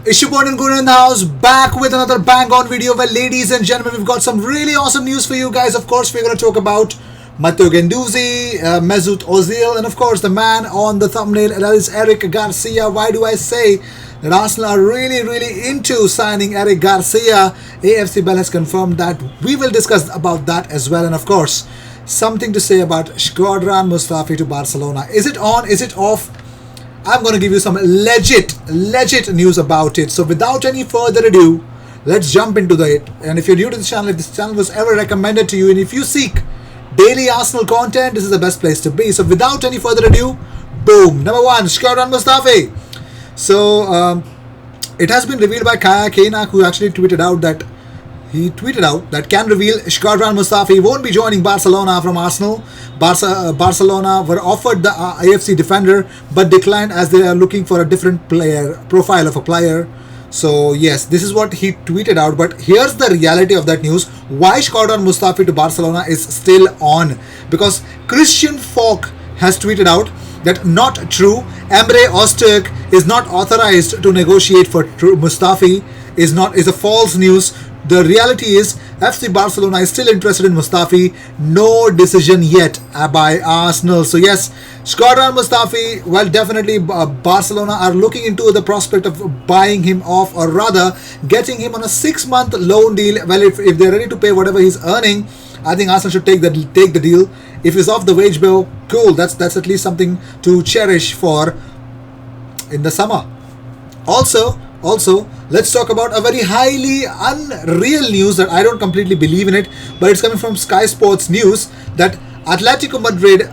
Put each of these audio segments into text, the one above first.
Ishupon and Guru in the house, back with another bang on video. Well, ladies and gentlemen, we've got some really awesome news for you guys. Of course, we're going to talk about Matteo Guendouzi, Mesut Ozil, and of course, the man on the thumbnail, that is Eric Garcia. Why do I say that Arsenal are really into signing Eric Garcia? AFC Bell has confirmed that. We will discuss about that as well, and of course, something to say about Shkodran Mustafi to Barcelona. Is it on? Is it off? I'm going to give you some legit news about it. So without any further ado, let's jump into it. And if you're new to this channel, if this channel was ever recommended to you, and if you seek daily Arsenal content, this is the best place to be. So without any further ado, boom. Number one, Shkodran Mustafi. So it has been revealed by Kaya Kanak, who actually tweeted out that can reveal Shkodran Mustafi won't be joining Barcelona from Arsenal. Barcelona were offered the AFC defender but declined as they are looking for a different profile of a player. So yes, this is what he tweeted out, but here's the reality of that news. Why Shkodran Mustafi to Barcelona is still on? Because Christian Falk has tweeted out that not true. Emre Öztürk is not authorized to negotiate for Mustafi. Is a false news. The reality is FC Barcelona is still interested in Mustafi. No decision yet by Arsenal. So yes, Shkodran Mustafi, well, definitely Barcelona are looking into the prospect of buying him off, or rather getting him on a 6-month loan deal. Well, if they're ready to pay whatever he's earning, I think Arsenal should take the deal. If he's off the wage bill, cool. That's at least something to cherish for in the summer. Also, let's talk about a very highly unreal news that I don't completely believe in it, but it's coming from Sky Sports News that Atletico Madrid,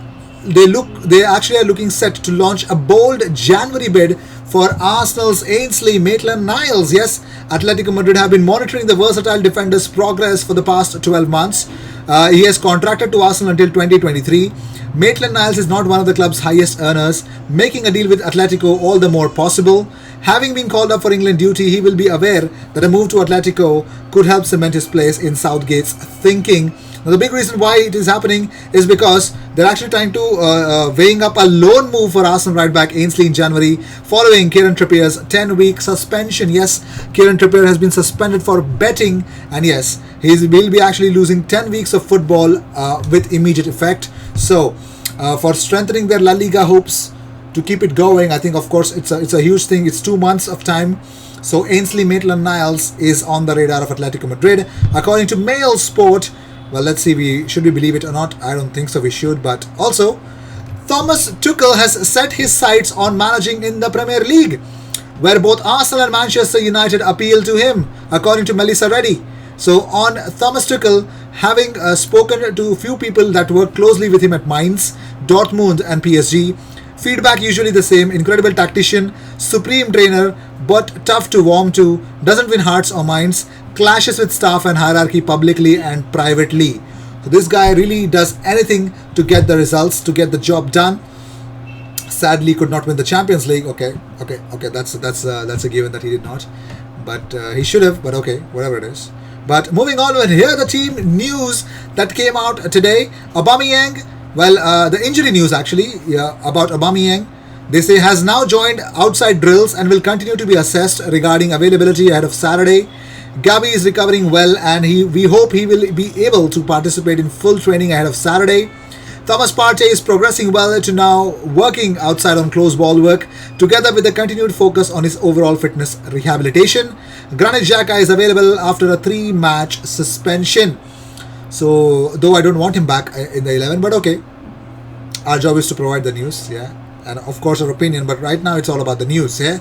they actually are looking set to launch a bold January bid for Arsenal's Ainsley Maitland-Niles. Yes, Atletico Madrid have been monitoring the versatile defender's progress for the past 12 months. He has contracted to Arsenal until 2023. Maitland-Niles is not one of the club's highest earners, making a deal with Atletico all the more possible. Having been called up for England duty, he will be aware that a move to Atletico could help cement his place in Southgate's thinking. Now, the big reason why it is happening is because they're actually trying to weighing up a loan move for Arsenal right back Ainsley in January, following Kieran Trippier's 10-week suspension. Yes, Kieran Trippier has been suspended for betting, and yes, he will be actually losing 10 weeks of football with immediate effect. So, for strengthening their La Liga hopes to keep it going, I think of course it's a huge thing. It's 2 months of time. So Ainsley Maitland-Niles is on the radar of Atletico Madrid, according to Mail Sport. Well, let's see, should we believe it or not? I don't think so, we should. But also, Thomas Tuchel has set his sights on managing in the Premier League, where both Arsenal and Manchester United appeal to him, according to Melissa Reddy. So on Thomas Tuchel, having spoken to a few people that work closely with him at Mainz, Dortmund and PSG, feedback usually the same: incredible tactician, supreme trainer, but tough to warm to, doesn't win hearts or minds, clashes with staff and hierarchy publicly and privately. So this guy really does anything to get the results, to get the job done. Sadly, could not win the Champions League. Okay, that's a given that he did not, but he should have. But okay, whatever it is. But moving on, here the team news that came out today. Aubameyang. Well, the injury news actually about Aubameyang. They say has now joined outside drills and will continue to be assessed regarding availability ahead of Saturday. Gabi is recovering well, and we hope he will be able to participate in full training ahead of Saturday. Thomas Partey is progressing well to now working outside on close ball work, together with the continued focus on his overall fitness rehabilitation. Granit Xhaka is available after a 3-match suspension. So, though I don't want him back in the 11, but okay. Our job is to provide the news, yeah. And of course our opinion, but right now it's all about the news, yeah.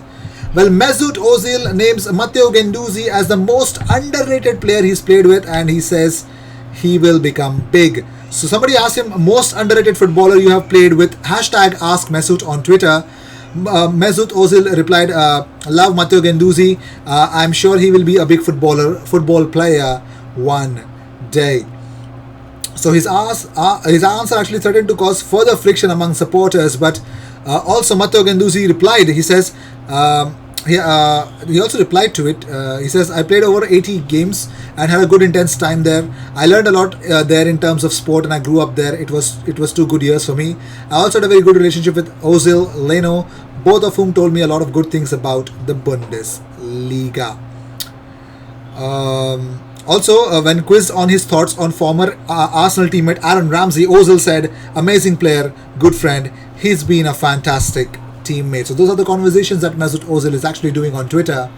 Well, Mesut Ozil names Matteo Guendouzi as the most underrated player he's played with, and he says he will become big. So somebody asked him, most underrated footballer you have played with, hashtag ask Mesut on Twitter. Mesut Ozil replied, love Matteo Guendouzi. I'm sure he will be a big football player one day. So his answer actually threatened to cause further friction among supporters, but also Matteo Guendouzi replied. He says he also replied to it. He says, I played over 80 games and had a good intense time there. I learned a lot there in terms of sport, and I grew up there. It was 2 good years for me. I also had a very good relationship with Ozil, Leno, both of whom told me a lot of good things about the Bundesliga. Also, when quizzed on his thoughts on former Arsenal teammate Aaron Ramsey, Ozil said, amazing player, good friend, he's been a fantastic teammate. So those are the conversations that Mesut Ozil is actually doing on Twitter.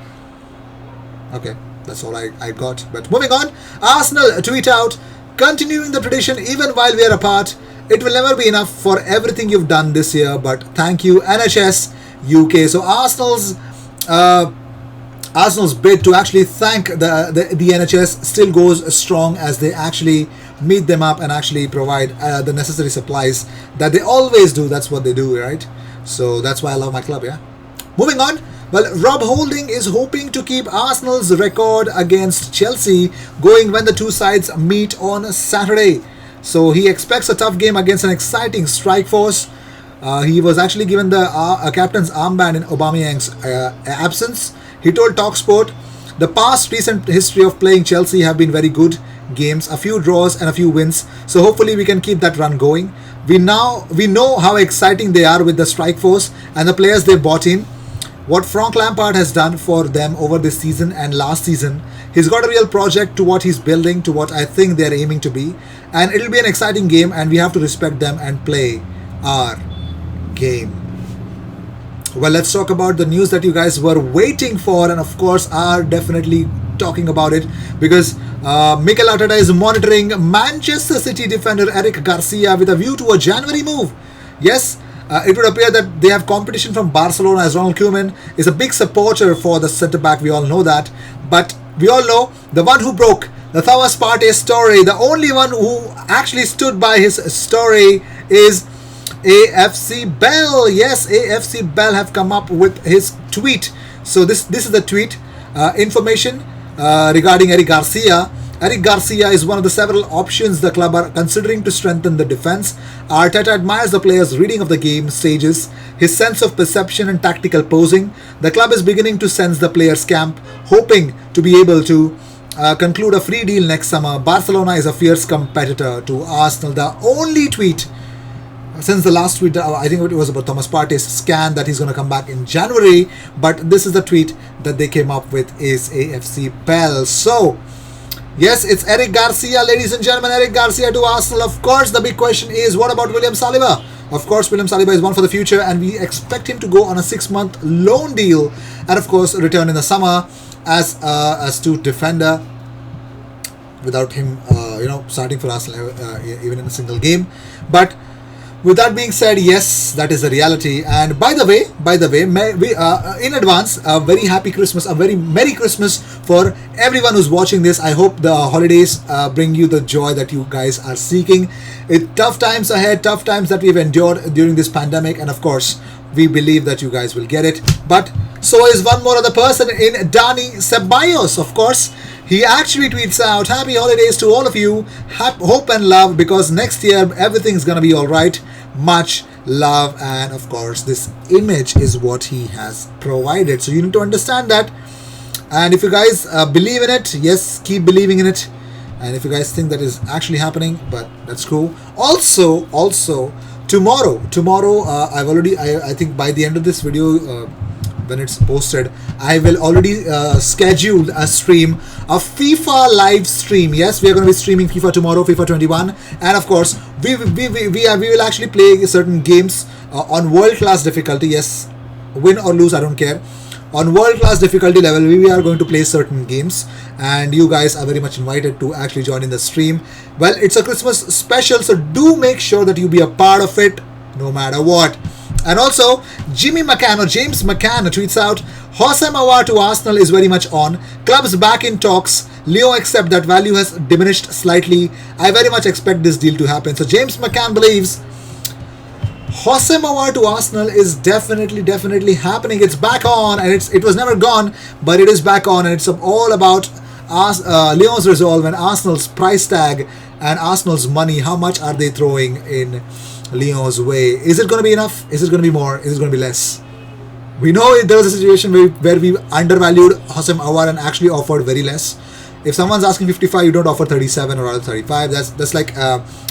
Okay, that's all I got. But moving on, Arsenal tweet out, continuing the tradition even while we are apart, it will never be enough for everything you've done this year, but thank you NHS UK. So Arsenal's bid to actually thank the NHS still goes strong as they actually meet them up and actually provide the necessary supplies that they always do. That's what they do, right? So that's why I love my club, yeah. Moving on, well, Rob Holding is hoping to keep Arsenal's record against Chelsea going when the two sides meet on Saturday. So he expects a tough game against an exciting strike force. He was actually given the captain's armband in Aubameyang's absence. He told TalkSport, the past recent history of playing Chelsea have been very good games, a few draws and a few wins. So hopefully we can keep that run going. We know how exciting they are with the strike force and the players they bought in. What Frank Lampard has done for them over this season and last season, he's got a real project to what he's building, to what I think they're aiming to be. And it'll be an exciting game and we have to respect them and play our game. Well, let's talk about the news that you guys were waiting for and of course are definitely talking about it, because Mikel Arteta is monitoring Manchester City defender Eric Garcia with a view to a January move. Yes, it would appear that they have competition from Barcelona, as Ronald Koeman is a big supporter for the centre-back, we all know that. But we all know the one who broke the Thomas Partey story, the only one who actually stood by his story is AFC Bell. Yes, AFC Bell have come up with his tweet. So this is the tweet. Information regarding Eric Garcia. Eric Garcia is one of the several options the club are considering to strengthen the defense. Arteta admires the player's reading of the game stages, his sense of perception and tactical posing. The club is beginning to sense the player's camp, hoping to be able to conclude a free deal next summer. Barcelona is a fierce competitor to Arsenal. The only tweet since the last tweet, I think it was about Thomas Partey's scan that he's going to come back in January, but this is the tweet that they came up with is AFC Bell. So yes, it's Eric Garcia, ladies and gentlemen, Eric Garcia to Arsenal. Of course, the big question is, what about William Saliba? Of course, William Saliba is one for the future and we expect him to go on a 6-month loan deal and of course return in the summer as a astute defender without him starting for Arsenal even in a single game. But with that being said, yes, that is the reality. And by the way, in advance, a very happy Christmas, a very Merry Christmas for everyone who's watching this. I hope the holidays bring you the joy that you guys are seeking. Tough times ahead, tough times that we've endured during this pandemic, and of course, we believe that you guys will get it. But so is one more other person in Dani Ceballos, of course. He actually tweets out, happy holidays to all of you, hope and love, because next year everything's gonna be alright. Much love. And of course this image is what he has provided, so you need to understand that. And if you guys believe in it, yes, keep believing in it. And if you guys think that is actually happening, but that's cool. Also tomorrow I think by the end of this video, when it's posted, I will already schedule a stream, a FIFA live stream. Yes, we are going to be streaming FIFA tomorrow, FIFA 21, and of course we will actually play certain games on world-class difficulty. Yes, win or lose, I don't care. On world-class difficulty level, we are going to play certain games, and you guys are very much invited to actually join in the stream. Well, it's a Christmas special, so do make sure that you be a part of it, no matter what. And also, James McCann tweets out, Hossein Aouar to Arsenal is very much on. Clubs back in talks. Leo accept that value has diminished slightly. I very much expect this deal to happen. So James McCann believes Hossein Aouar to Arsenal is definitely happening. It's back on, and it was never gone, but it is back on, and it's all about Lyon's resolve and Arsenal's price tag and Arsenal's money. How much are they throwing in Lyon's way? Is it going to be enough? Is it going to be more? Is it going to be less? We know there was a situation where we undervalued Hossein Aouar and actually offered very less. If someone's asking 55, you don't offer 37 or 35. That's like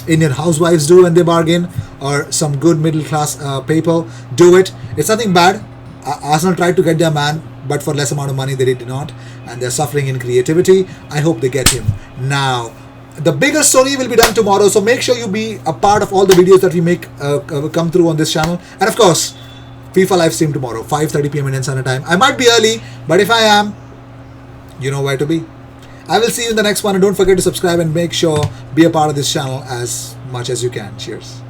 Indian housewives do when they bargain, or some good middle class people do it. It's nothing bad. Arsenal tried to get their man, but for less amount of money they did not, and they're suffering in creativity. I hope they get him. Now, the bigger story will be done tomorrow, so make sure you be a part of all the videos that we make come through on this channel. And of course, FIFA live stream tomorrow, 5:30 p.m. Indian Standard Time. I might be early, but if I am, you know where to be. I will see you in the next one, and don't forget to subscribe and make sure be a part of this channel as much as you can. Cheers.